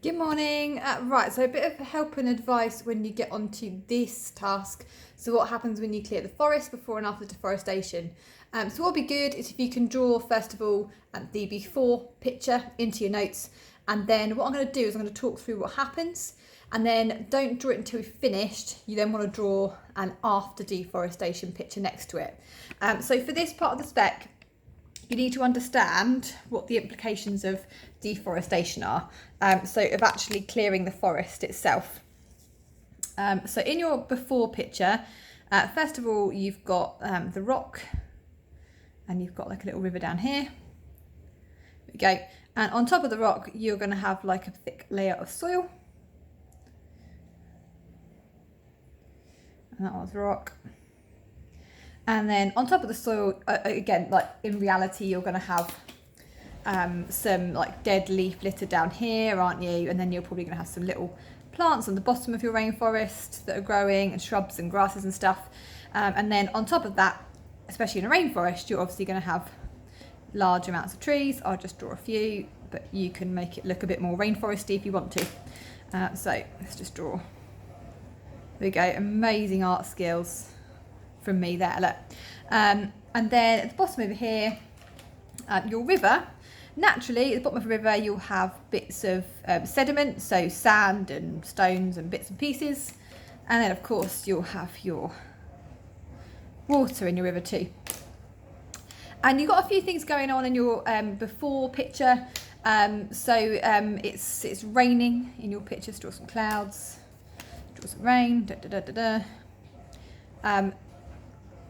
Good morning. Right, so a bit of help and advice when you get onto this task. So what happens when you clear the forest before and after deforestation? So what would be good is if you can draw, first of all, the before picture into your notes. And then what I'm going to do is I'm going to talk through what happens. And then don't draw it until we've finished. You then want to draw an after deforestation picture next to it. So for this part of the spec, you need to understand what the implications of deforestation are. So of actually clearing the forest itself. So in your before picture, first of all, you've got the rock and you've got like a little river down here. There we go. And on top of the rock, you're going to have like a thick layer of soil. And that was rock. And then on top of the soil, again, like in reality, you're going to have some like dead leaf litter down here, aren't you? And then you're probably going to have some little plants on the bottom of your rainforest that are growing, and shrubs and grasses and stuff. And then on top of that, especially in a rainforest, you're obviously going to have large amounts of trees. I'll just draw a few, but you can make it look a bit more rainforesty if you want to. So let's just draw. There we go, amazing art skills from me there, look. And then at the bottom over here, your river. Naturally, at the bottom of a river, you'll have bits of sediment, so sand and stones and bits and pieces. And then, of course, you'll have your water in your river too. And you've got a few things going on in your before picture. It's raining in your picture, so draw some clouds, draw some rain,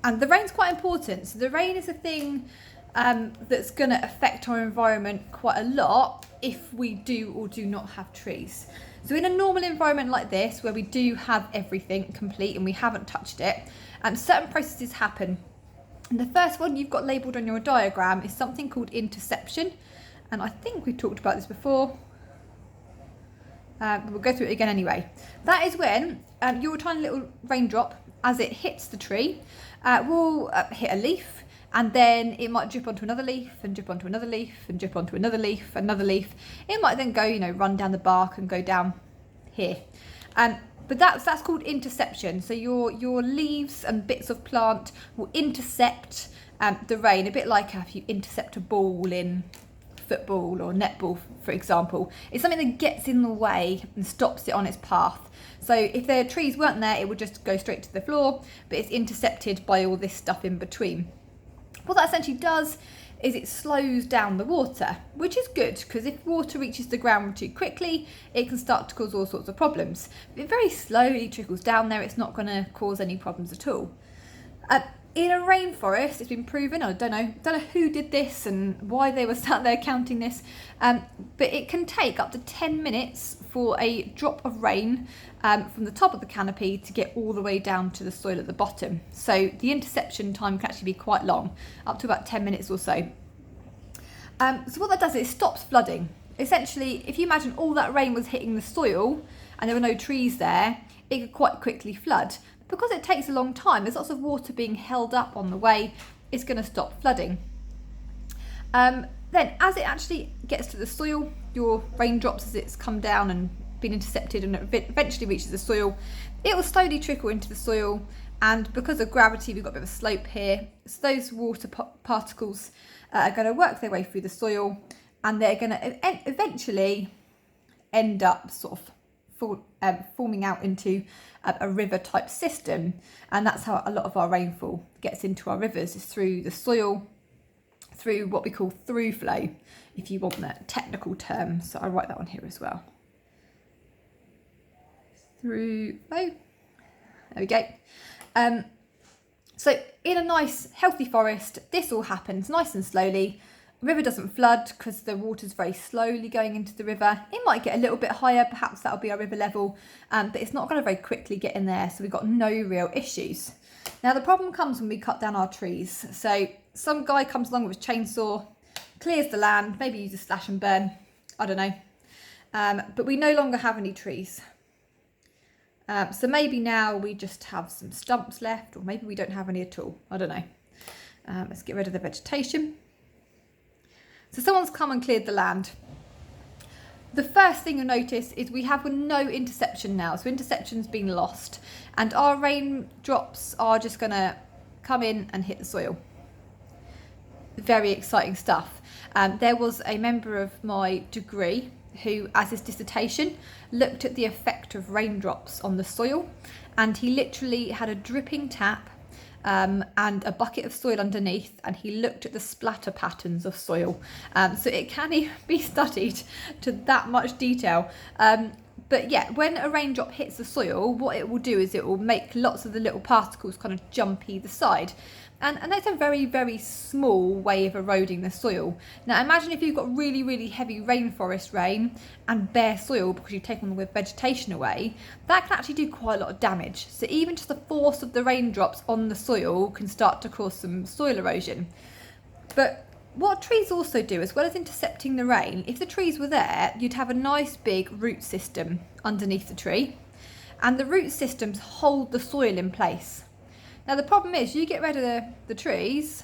and the rain's quite important. So the rain is a thing that's going to affect our environment quite a lot if we do or do not have trees. So in a normal environment like this, where we do have everything complete and we haven't touched it, certain processes happen. And the first one you've got labelled on your diagram is something called interception. And I think we've talked about this before. But we'll go through it again anyway. That is when your tiny little raindrop, as it hits the tree, will hit a leaf, and then it might drip onto another leaf and drip onto another leaf and drip onto another leaf, another leaf. It might then go, run down the bark and go down here. But that's called interception. So your leaves and bits of plant will intercept the rain, a bit like if you intercept a ball in football or netball, for example. It's something that gets in the way and stops it on its path. So if the trees weren't there, it would just go straight to the floor, but it's intercepted by all this stuff in between. What that essentially does is it slows down the water, which is good, because if water reaches the ground too quickly, it can start to cause all sorts of problems. If it very slowly trickles down there, it's not going to cause any problems at all. In a rainforest, it's been proven, I don't know who did this and why they were sat there counting this, but it can take up to 10 minutes for a drop of rain from the top of the canopy to get all the way down to the soil at the bottom. So the interception time can actually be quite long, up to about 10 minutes or so. So what that does is it stops flooding. Essentially, if you imagine all that rain was hitting the soil and there were no trees there, it could quite quickly flood. Because it takes a long time, there's lots of water being held up on the way, it's going to stop flooding. Then as it actually gets to the soil, your raindrops, as it's come down and been intercepted and it eventually reaches the soil, it will slowly trickle into the soil, and because of gravity we've got a bit of a slope here, so those water particles are going to work their way through the soil, and they're going to eventually end up sort of forming out into a river type system. And that's how a lot of our rainfall gets into our rivers, is through the soil, through what we call through flow, if you want that technical term. So I'll write that on here as well. Through flow. There we go. So in a nice healthy forest, this all happens nice and slowly. The river doesn't flood because the water's very slowly going into the river. It might get a little bit higher, perhaps that'll be our river level, but it's not going to very quickly get in there, so we've got no real issues. Now the problem comes when we cut down our trees. So some guy comes along with a chainsaw, clears the land, maybe uses slash and burn, I don't know, but we no longer have any trees. So maybe now we just have some stumps left, or maybe we don't have any at all, I don't know. Let's get rid of the vegetation. So someone's come and cleared the land. the first thing you'll notice is we have no interception now. So interception's been lost, and our raindrops are just going to come in and hit the soil. Very exciting stuff. There was a member of my degree who, as his dissertation, looked at the effect of raindrops on the soil, and he literally had a dripping tap and a bucket of soil underneath, and he looked at the splatter patterns of soil. So it can even be studied to that much detail. But yeah, when a raindrop hits the soil, what it will do is it will make lots of the little particles kind of jump either side. And that's a very, very small way of eroding the soil. Now imagine if you've got really, really heavy rainforest rain and bare soil because you've taken the vegetation away, that can actually do quite a lot of damage. So even just the force of the raindrops on the soil can start to cause some soil erosion. But what trees also do, as well as intercepting the rain, if the trees were there, you'd have a nice big root system underneath the tree, and the root systems hold the soil in place. Now the problem is, you get rid of the trees,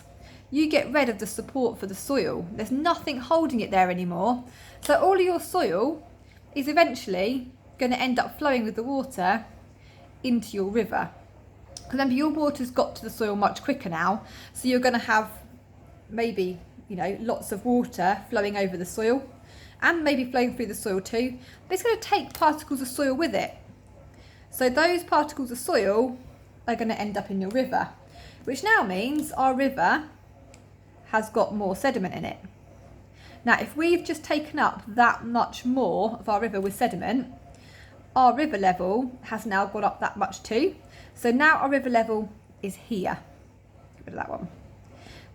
you get rid of the support for the soil. There's nothing holding it there anymore. So all of your soil is eventually going to end up flowing with the water into your river. Because remember, your water's got to the soil much quicker now, so you're going to have maybe, lots of water flowing over the soil, and maybe flowing through the soil too, but it's going to take particles of soil with it. So those particles of soil are going to end up in your river, which now means our river has got more sediment in it. Now, if we've just taken up that much more of our river with sediment, our river level has now gone up that much too. So now our river level is here. Get rid of that one.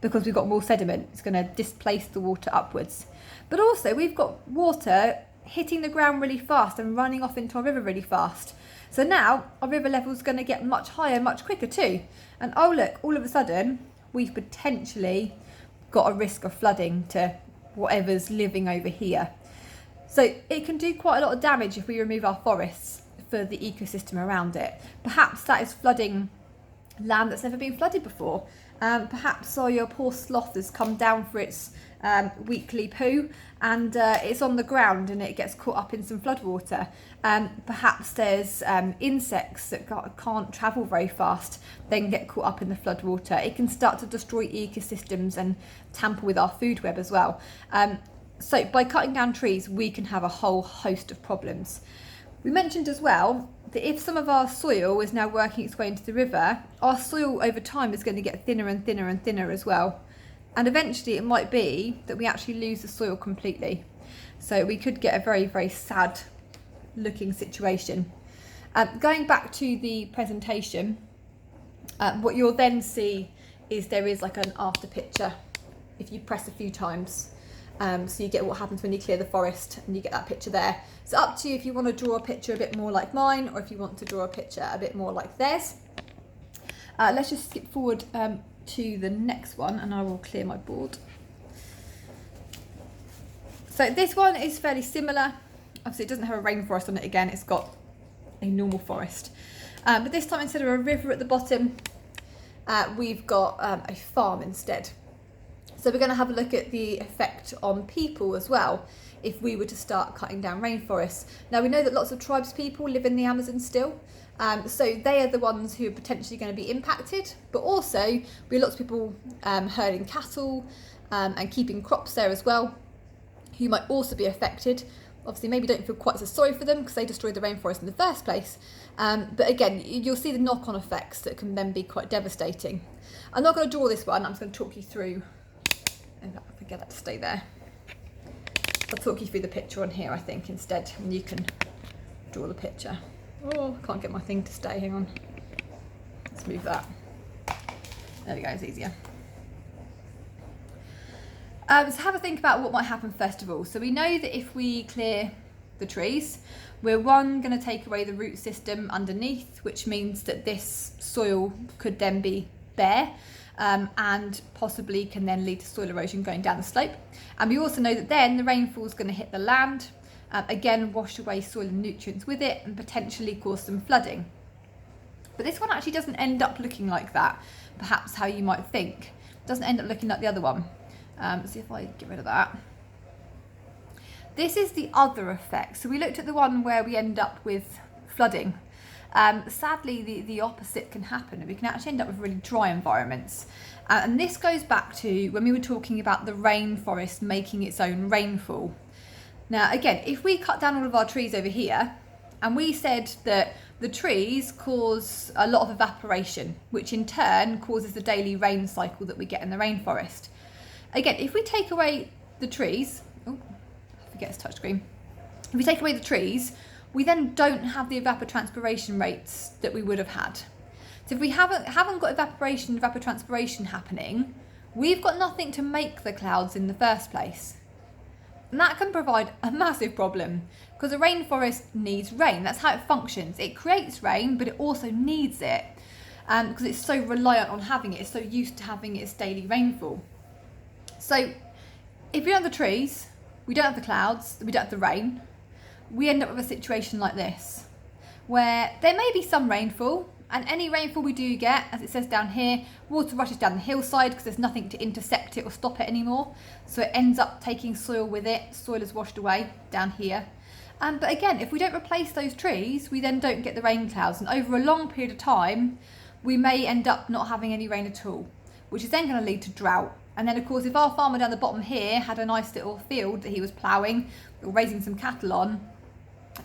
Because we've got more sediment, it's going to displace the water upwards. But also we've got water hitting the ground really fast and running off into our river really fast. So now our river level is going to get much higher, much quicker too. And oh look, all of a sudden we've potentially got a risk of flooding to whatever's living over here. So it can do quite a lot of damage if we remove our forests for the ecosystem around it. Perhaps that is flooding land that's never been flooded before. Perhaps your poor sloth has come down for its weekly poo, and it's on the ground and it gets caught up in some floodwater. Perhaps there's insects that can't travel very fast, then get caught up in the floodwater. It can start to destroy ecosystems and tamper with our food web as well. So by cutting down trees, we can have a whole host of problems. We mentioned as well that if some of our soil is now working its way into the river, our soil over time is going to get thinner and thinner and thinner as well. And eventually it might be that we actually lose the soil completely. So we could get a very, very sad looking situation. Going back to the presentation, what you'll then see is there is like an after picture if you press a few times. So you get what happens when you clear the forest, and you get that picture there. It's up to you if you want to draw a picture a bit more like mine, or if you want to draw a picture a bit more like theirs. Let's just skip forward to the next one, and I will clear my board. So this one is fairly similar. Obviously it doesn't have a rainforest on it again, it's got a normal forest. But this time, instead of a river at the bottom, we've got a farm instead. So we're going to have a look at the effect on people as well if we were to start cutting down rainforests. Now we know that lots of tribes people live in the Amazon still, so they are the ones who are potentially going to be impacted, but also we have lots of people herding cattle and keeping crops there as well, who might also be affected. Obviously maybe don't feel quite so sorry for them because they destroyed the rainforest in the first place, but again you'll see the knock-on effects that can then be quite devastating. I'm not going to draw this one, I'm just going to talk you through. And I forget that to stay there. I'll talk you through the picture on here, I think, instead, and you can draw the picture. Oh, I can't get my thing to stay, hang on. Let's move that. There we go, it's easier. So have a think about what might happen first of all. So we know that if we clear the trees, we're going to take away the root system underneath, which means that this soil could then be bare. And possibly can then lead to soil erosion going down the slope. And we also know that then the rainfall is going to hit the land, again wash away soil and nutrients with it, and potentially cause some flooding. But this one actually doesn't end up looking like that, perhaps how you might think. It doesn't end up looking like the other one. See if I get rid of that. This is the other effect. So we looked at the one where we end up with flooding. Sadly, the opposite can happen, and we can actually end up with really dry environments. And this goes back to when we were talking about the rainforest making its own rainfall. Now, again, if we cut down all of our trees over here, and we said that the trees cause a lot of evaporation, which in turn causes the daily rain cycle that we get in the rainforest. Again, if we take away the trees, oh, I forget it's touchscreen. If we take away the trees, we then don't have the evapotranspiration rates that we would have had. So if we haven't got evapotranspiration happening, we've got nothing to make the clouds in the first place. And that can provide a massive problem because a rainforest needs rain. That's how it functions. It creates rain, but it also needs it because it's so reliant on having it. It's so used to having its daily rainfall. So if we don't have the trees, we don't have the clouds, we don't have the rain, we end up with a situation like this, where there may be some rainfall, and any rainfall we do get, as it says down here, water rushes down the hillside because there's nothing to intercept it or stop it anymore. So it ends up taking soil with it. Soil is washed away down here. But again, if we don't replace those trees, we then don't get the rain clouds. And over a long period of time, we may end up not having any rain at all, which is then going to lead to drought. And then, of course, if our farmer down the bottom here had a nice little field that he was ploughing or raising some cattle on,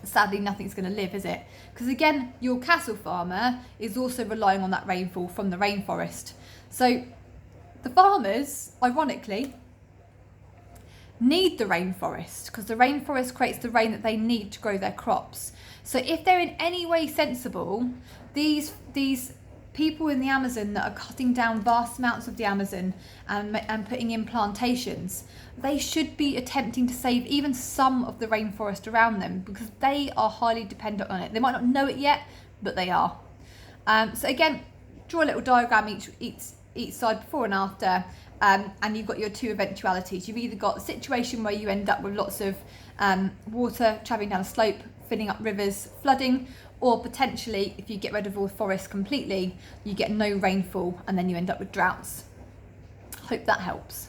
sadly nothing's going to live, is it? Because again, your cattle farmer is also relying on that rainfall from the rainforest. So the farmers, ironically, need the rainforest because the rainforest creates the rain that they need to grow their crops. So if they're in any way sensible, these people in the Amazon that are cutting down vast amounts of the Amazon and putting in plantations, they should be attempting to save even some of the rainforest around them because they are highly dependent on it. They might not know it yet, but they are. So again, draw a little diagram each side before and after, and you've got your two eventualities. You've either got a situation where you end up with lots of water travelling down a slope, filling up rivers, flooding, or potentially if you get rid of all forests completely, you get no rainfall and then you end up with droughts. Hope that helps.